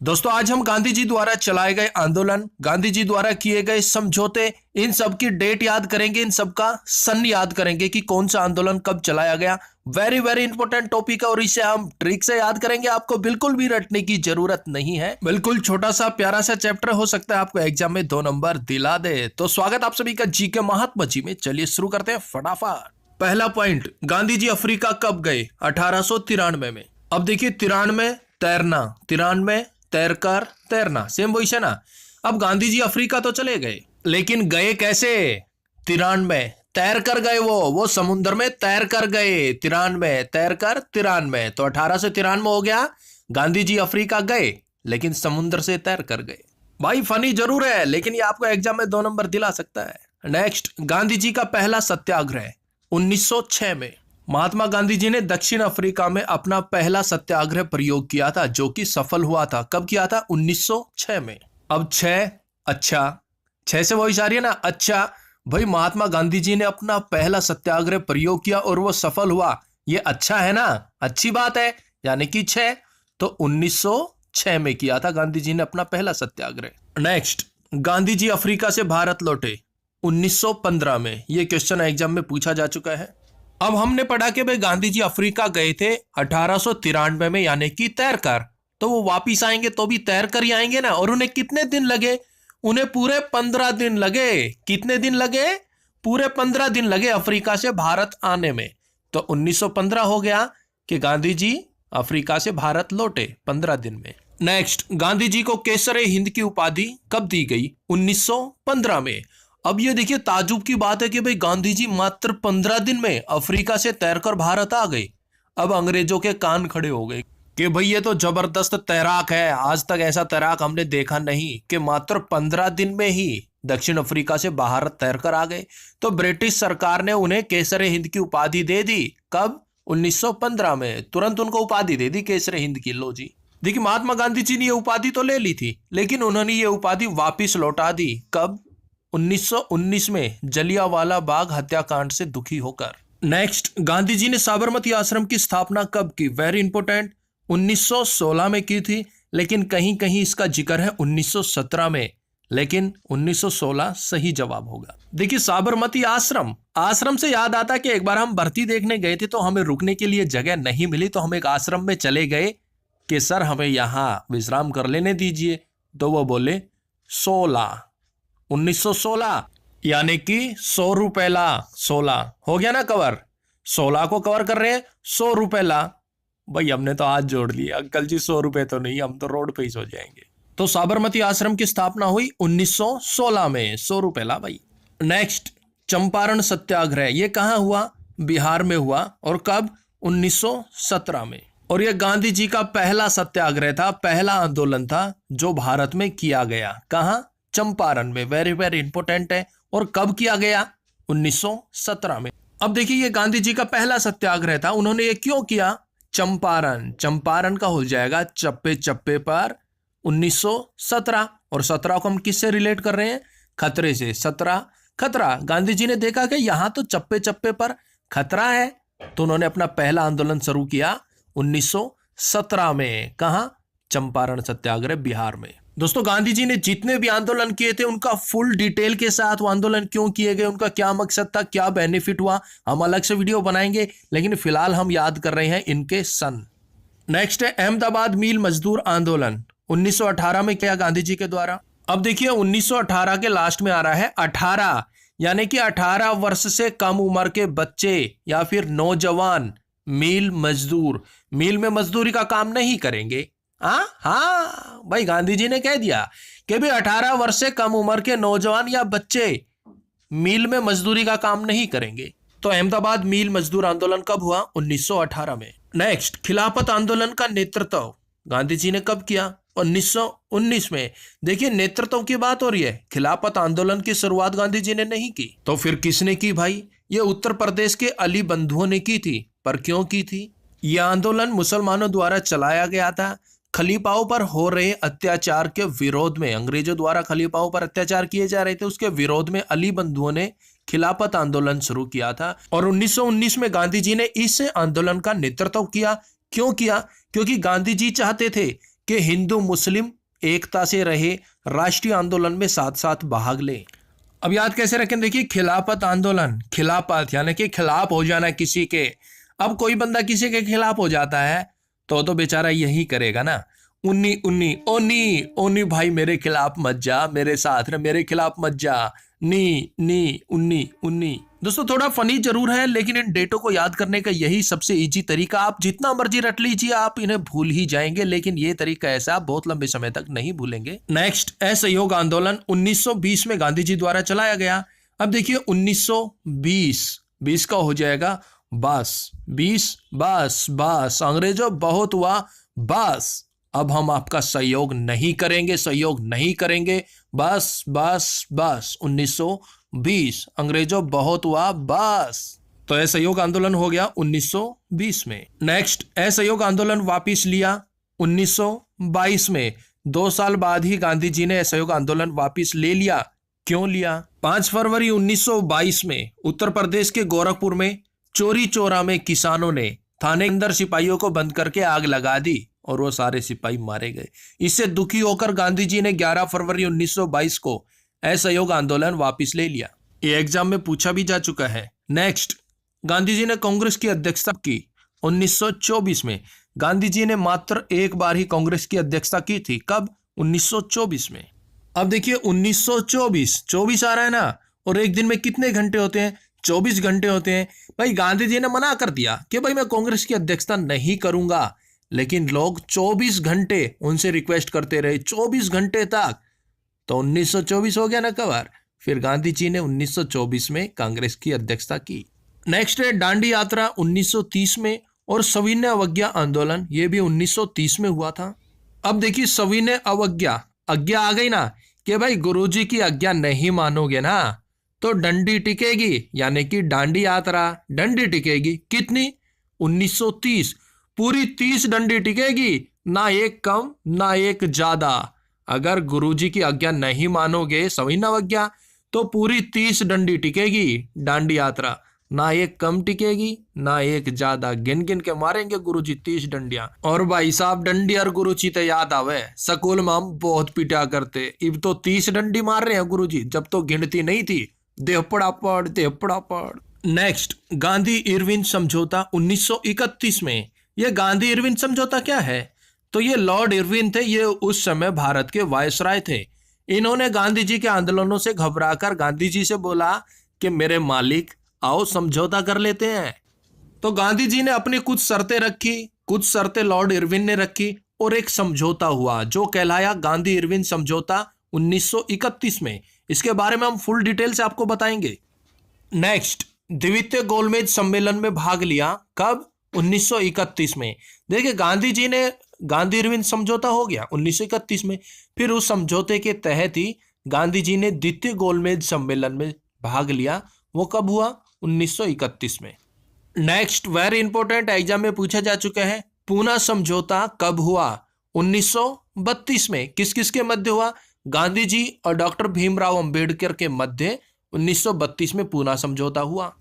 दोस्तों आज हम गांधी जी द्वारा चलाए गए आंदोलन, गांधी जी द्वारा किए गए समझौते, इन सब की डेट याद करेंगे, इन सब का सन याद करेंगे कि कौन सा आंदोलन कब चलाया गया। वेरी वेरी इंपॉर्टेंट टॉपिक है और इसे हम ट्रिक से याद करेंगे। आपको बिल्कुल भी रटने की जरूरत नहीं है। बिल्कुल छोटा सा प्यारा सा चैप्टर हो सकता है आपको एग्जाम में 2 नंबर दिला दे। तो स्वागत आप सभी का जीके महात्मा जी में। चलिए शुरू करते हैं फटाफट। पहला पॉइंट, गांधी जी अफ्रीका कब गए? 1893 में। अब देखिए 93 तैरना, 93 तैरकर तैरना, सेम वही है ना। अब गांधी जी अफ्रीका तो चले गए, लेकिन गए कैसे? 93 तैर कर गए, वो समुद्र में तैर कर गए। 93 तैर कर 93, तो 18 से 93 हो गया। गांधी जी अफ्रीका गए लेकिन समुद्र से तैर कर गए। भाई फनी जरूर है, लेकिन ये आपको एग्जाम में 2 नंबर दिला सकता है। नेक्स्ट, गांधी जी का पहला सत्याग्रह 1906 में। महात्मा गांधी जी ने दक्षिण अफ्रीका में अपना पहला सत्याग्रह प्रयोग किया था, जो कि सफल हुआ था। कब किया था? 1906 में। अब 6, अच्छा 6 से वही सारी है ना। अच्छा भाई, महात्मा गांधी जी ने अपना पहला सत्याग्रह प्रयोग किया और वो सफल हुआ, ये अच्छा है ना, अच्छी बात है। यानी कि 6, तो 1906 में किया था गांधी जी ने अपना पहला सत्याग्रह। नेक्स्ट, गांधी जी अफ्रीका से भारत लौटे 1915 में। ये क्वेश्चन एग्जाम में पूछा जा चुका है। अब हमने पढ़ा कि भाई गांधी जी अफ्रीका गए थे 1893 में, यानी कि तैरकर। तो वो वापिस आएंगे तो भी तैरकर ही आएंगे ना। और उन्हें कितने दिन लगे? उन्हें पूरे 15 दिन लगे। कितने दिन लगे? पूरे 15 दिन लगे अफ्रीका से भारत आने में। तो 1915 हो गया कि गांधी जी अफ्रीका से भारत लौटे 15 दिन में। नेक्स्ट, गांधी जी को केसरे हिंद की उपाधि कब दी गई? 1915 में। अब ये देखिए ताजुब की बात है कि भाई गांधी जी मात्र 15 दिन में अफ्रीका से तैरकर भारत आ गए। अब अंग्रेजों के कान खड़े हो गए कि भाई ये तो जबरदस्त तैराक है, आज तक ऐसा तैराक हमने देखा नहीं कि मात्र 15 दिन में ही दक्षिण अफ्रीका से भारत तैरकर आ गए। तो ब्रिटिश सरकार ने उन्हें केसरे हिंद की उपाधि दे दी। कब? 1915 में। तुरंत उनको उपाधि दे दी केसरे हिंद की। लो जी, देखिए महात्मा गांधी जी ने ये उपाधि तो ले ली थी, लेकिन उन्होंने ये उपाधि वापिस लौटा दी। कब? 1919 में, जलियांवाला बाग हत्याकांड से दुखी होकर। नेक्स्ट, गांधी जी ने साबरमती आश्रम की स्थापना कब की? वेरी इंपॉर्टेंट, 1916 में की थी, लेकिन कहीं कहीं इसका जिक्र है 1917 में, लेकिन 1916 सही जवाब होगा। देखिए साबरमती आश्रम, आश्रम से याद आता कि एक बार हम भर्ती देखने गए थे तो हमें रुकने के लिए जगह नहीं मिली, तो हम एक आश्रम में चले गए कि सर हमें यहाँ विश्राम कर लेने दीजिए। तो वो बोले 1916, यानी कि 100 रुपए ला। 16 हो गया ना कवर, 16 को कवर कर रहे हैं, 100 रुपए ला। भाई हमने तो हाथ जोड़ लिए, अंकल जी 100 रुपए तो नहीं, हम तो रोड पे ही सो जाएंगे। तो साबरमती आश्रम की स्थापना हुई 1916 में, 100 रुपए ला भाई। नेक्स्ट, चंपारण सत्याग्रह, ये कहाँ हुआ? बिहार में हुआ। और कब? 1917 में। और ये गांधी जी का पहला सत्याग्रह था, पहला आंदोलन था जो भारत में किया गया। कहाँ? चंपारण में। वेरी वेरी इंपॉर्टेंट है। और कब किया गया? 1917 में। अब देखिए ये गांधी जी का पहला सत्याग्रह था, उन्होंने ये क्यों किया? चंपारण, चंपारण का हो जाएगा चप्पे चप्पे पर 1917। और 17 को हम किससे रिलेट कर रहे हैं? खतरे से। 17 खतरा। गांधी जी ने देखा कि यहां तो चप्पे चप्पे पर खतरा है, तो उन्होंने अपना पहला आंदोलन शुरू किया 1917 में। कहां? चंपारण सत्याग्रह, बिहार में। दोस्तों गांधी जी ने जितने भी आंदोलन किए थे उनका फुल डिटेल के साथ वो आंदोलन क्यों किए गए, उनका क्या मकसद था, क्या बेनिफिट हुआ, हम अलग से वीडियो बनाएंगे, लेकिन फिलहाल हम याद कर रहे हैं इनके सन। नेक्स्ट है अहमदाबाद मिल मजदूर आंदोलन 1918 में किया गांधी जी के द्वारा। अब देखिए 1918 के लास्ट में आ रहा है 18, यानी कि 18 वर्ष से कम उम्र के बच्चे या फिर नौजवान मिल मजदूर, मिल में मजदूरी का काम नहीं करेंगे। हाँ भाई गांधी जी ने कह दिया कि भी 18 वर्ष से कम उम्र के नौजवान या बच्चे मिल में मजदूरी का काम नहीं करेंगे। तो अहमदाबाद मिल मजदूर आंदोलन कब हुआ? 1918 में। नेक्स्ट, खिलाफत आंदोलन का नेतृत्व गांधी जी ने कब किया? 1919 में। देखिए नेतृत्व की बात हो रही है, खिलाफत आंदोलन की शुरुआत गांधी जी ने नहीं की। तो फिर किसने की भाई? ये उत्तर प्रदेश के अली बंधुओं ने की थी। पर क्यों की थी? यह आंदोलन मुसलमानों द्वारा चलाया गया था, खलीफाओं पर हो रहे अत्याचार के विरोध में। अंग्रेजों द्वारा खलीफाओं पर अत्याचार किए जा रहे थे, उसके विरोध में अली बंधुओं ने खिलाफत आंदोलन शुरू किया था। और 1919 में गांधी जी ने इस आंदोलन का नेतृत्व किया। क्यों किया? क्योंकि गांधी जी चाहते थे कि हिंदू मुस्लिम एकता से रहे, राष्ट्रीय आंदोलन में साथ साथ भाग ले। अब याद कैसे रखें, देखिए खिलाफत आंदोलन, खिलाफत यानी कि खिलाफ हो जाना किसी के। अब कोई बंदा किसी के खिलाफ हो जाता है तो बेचारा यही करेगा ना, उन्नी उन्नी ओनी ओनी भाई मेरे खिलाफ मत जा, मेरे साथ ना, मेरे खिलाफ मत जा, नी नी उन्नी उन्नी। दोस्तों थोड़ा फनी जरूर है, लेकिन इन डेटों को याद करने का यही सबसे इजी तरीका। आप जितना मर्जी रट लीजिए, आप इन्हें भूल ही जाएंगे, लेकिन ये तरीका ऐसा आप बहुत लंबे समय तक नहीं भूलेंगे। नेक्स्ट, असहयोग आंदोलन 1920 में गांधी जी द्वारा चलाया गया। अब देखिए 1920 का हो जाएगा बस, 20 बस बस, अंग्रेजों बहुत हुआ बस, अब हम आपका सहयोग नहीं करेंगे, सहयोग नहीं करेंगे, बस बस बस। 1920 अंग्रेजों बहुत हुआ बस। तो असहयोग आंदोलन हो गया 1920 में। नेक्स्ट, असहयोग आंदोलन वापिस लिया 1922 में। 2 साल बाद ही गांधी जी ने असहयोग आंदोलन वापिस ले लिया। क्यों लिया? 5 फरवरी 1922 में उत्तर प्रदेश के गोरखपुर में चोरी चोरा में किसानों ने थाने के अंदर सिपाहियों को बंद करके आग लगा दी और वो सारे सिपाही मारे गए। इससे दुखी होकर गांधी जी ने 11 फरवरी 1922 को असहयोग आंदोलन वापस ले लिया। ये एग्जाम में पूछा भी जा चुका है। नेक्स्ट, गांधी जी ने कांग्रेस की अध्यक्षता की 1924 में। गांधी जी ने मात्र एक बार ही कांग्रेस की अध्यक्षता की थी। कब? 1924 में। अब देखिए 1924 आ रहा है ना, और एक दिन में कितने घंटे होते हैं? 24 घंटे होते हैं। भाई गांधी जी ने मना कर दिया कि भाई मैं कांग्रेस की अध्यक्षता नहीं करूंगा, लेकिन लोग 24 घंटे उनसे रिक्वेस्ट करते रहे, 24 घंटे तक। तो 1924 हो गया ना कवर। फिर गांधी जी ने 1924 में कांग्रेस की अध्यक्षता की। नेक्स्ट है दांडी यात्रा 1930 में, और सविनय अवज्ञा आंदोलन, ये भी 1930 में हुआ था। अब देखिए सविनय अवज्ञा, आज्ञा आ गई ना कि भाई गुरुजी की आज्ञा नहीं मानोगे ना तो डंडी टिकेगी, यानी कि दांडी यात्रा डंडी टिकेगी। कितनी? 1930, पूरी 30 डंडी टिकेगी, ना एक कम ना एक ज्यादा। अगर गुरुजी की आज्ञा नहीं मानोगे, सविनय अवज्ञा, तो पूरी 30 डंडी टिकेगी दांडी यात्रा, ना एक कम टिकेगी ना एक ज्यादा। गिन गिन के मारेंगे गुरुजी 30 डंडियां। और भाई साहब डंडी और गुरुजी तो याद आवे, स्कूल में हम बहुत पिटा करते। अब तो 30 डंडी मार रहे हैं गुरुजी, जब तो गिनती नहीं थी। देवपड़ा पड़। नेक्स्ट, गांधी इरविन समझौता 1931 में। ये गांधी इरविन समझौता क्या है? तो ये लॉर्ड इरविन थे, ये उस समय भारत के वायसराय थे। इन्होंने गांधी जी के आंदोलनों से घबराकर गांधी जी से बोला कि मेरे मालिक आओ समझौता कर लेते हैं। तो गांधी जी ने अपनी कुछ शर्तें रखी, कुछ शर्तें लॉर्ड इरविन ने रखी, और एक समझौता हुआ जो कहलाया गांधी इरविन समझौता 1931 में। इसके बारे में हम फुल डिटेल से आपको बताएंगे। नेक्स्ट, द्वितीय गोलमेज सम्मेलन में भाग लिया। कब? 1931 में। देखिए गांधी जी ने, गांधी इरविन समझौता हो गया 1931 में। फिर उस समझौते के तहत ही गांधी जी ने द्वितीय गोलमेज सम्मेलन में भाग लिया। वो कब हुआ? 1931 में। नेक्स्ट, वेरी इंपॉर्टेंट, एग्जाम में पूछा जा चुका है, पूना समझौता कब हुआ? 1932 में। किस किस के मध्य हुआ? गांधी जी और डॉक्टर भीमराव अंबेडकर के मध्य 1932 में पूना समझौता हुआ।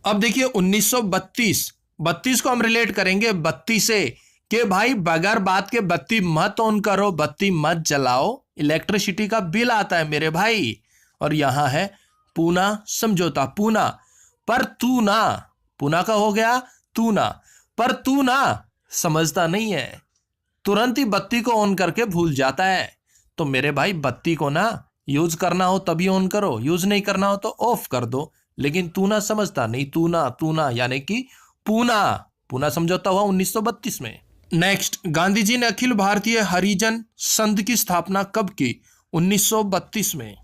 अब देखिए 1932 को हम रिलेट करेंगे बत्ती से, कि भाई बगैर बात के बत्ती मत ऑन करो, बत्ती मत जलाओ, इलेक्ट्रिसिटी का बिल आता है मेरे भाई। और यहां है पूना समझौता। पूना पर तू ना, पूना का हो गया तू ना, पर तू ना समझता नहीं है, तुरंत ही बत्ती को ऑन करके भूल जाता है। तो मेरे भाई बत्ती को ना यूज करना हो तभी ऑन करो, यूज नहीं करना हो तो ऑफ कर दो। लेकिन तू ना समझता नहीं, तू ना यानी कि पूना समझौता हुआ 1932 में। नेक्स्ट, गांधी जी ने अखिल भारतीय हरिजन संघ की स्थापना कब की? 1932 में।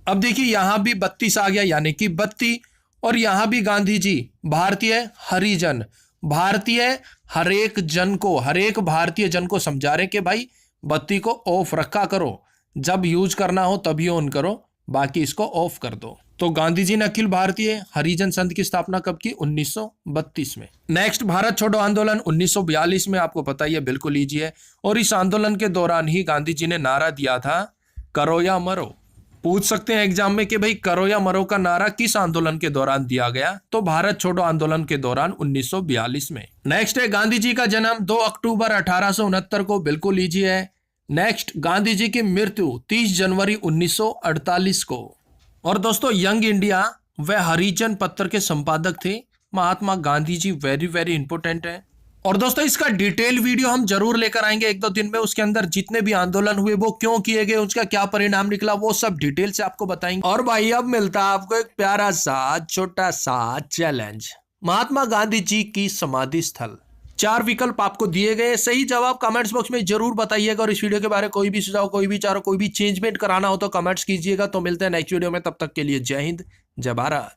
अब देखिए यहां भी 32 आ गया, यानी कि बत्ती, और यहां भी गांधी जी भारतीय हरिजन, भारतीय हरेक जन को, हरेक भारतीय जन को समझा रहे कि भाई बत्ती को ऑफ रखा करो, जब यूज करना हो तभी ऑन करो, बाकी इसको ऑफ कर दो। तो गांधी जी ने अखिल भारतीय हरिजन संघ की स्थापना कब की? 1932 में। नेक्स्ट, भारत छोड़ो आंदोलन 1942 में। आपको पता ही है, बिल्कुल इजी है। और इस आंदोलन के दौरान ही गांधी जी ने नारा दिया था, करो या मरो। पूछ सकते हैं एग्जाम में कि भाई करो या मरो का नारा किस आंदोलन के दौरान दिया गया? तो भारत छोड़ो आंदोलन के दौरान 1942 में। नेक्स्ट है गांधी जी का जन्म 2 अक्टूबर 1869 को। बिल्कुल इजी है। नेक्स्ट, गांधी जी की मृत्यु 30 जनवरी 1948 को। और दोस्तों, यंग इंडिया व हरिजन पत्र के संपादक थे Mahatma Gandhi ji. Very very important है। और दोस्तों, इसका डिटेल वीडियो हम जरूर लेकर आएंगे 1-2 दिन में। उसके अंदर जितने भी आंदोलन हुए वो क्यों किए गए, उसका क्या परिणाम निकला, वो सब डिटेल से आपको बताएंगे। और भाई, अब मिलता है आपको एक प्यारा सा छोटा सा चैलेंज। महात्मा गांधी जी की समाधि स्थल। 4 विकल्प आपको दिए गए, सही जवाब कमेंट्स बॉक्स में जरूर बताइएगा। और इस वीडियो के बारे में कोई भी सुझाव, कोई भी विचार, कोई भी चेंजमेंट कराना हो तो कमेंट्स कीजिएगा। तो मिलते हैं नेक्स्ट वीडियो में, तब तक के लिए जय हिंद, जय भारत।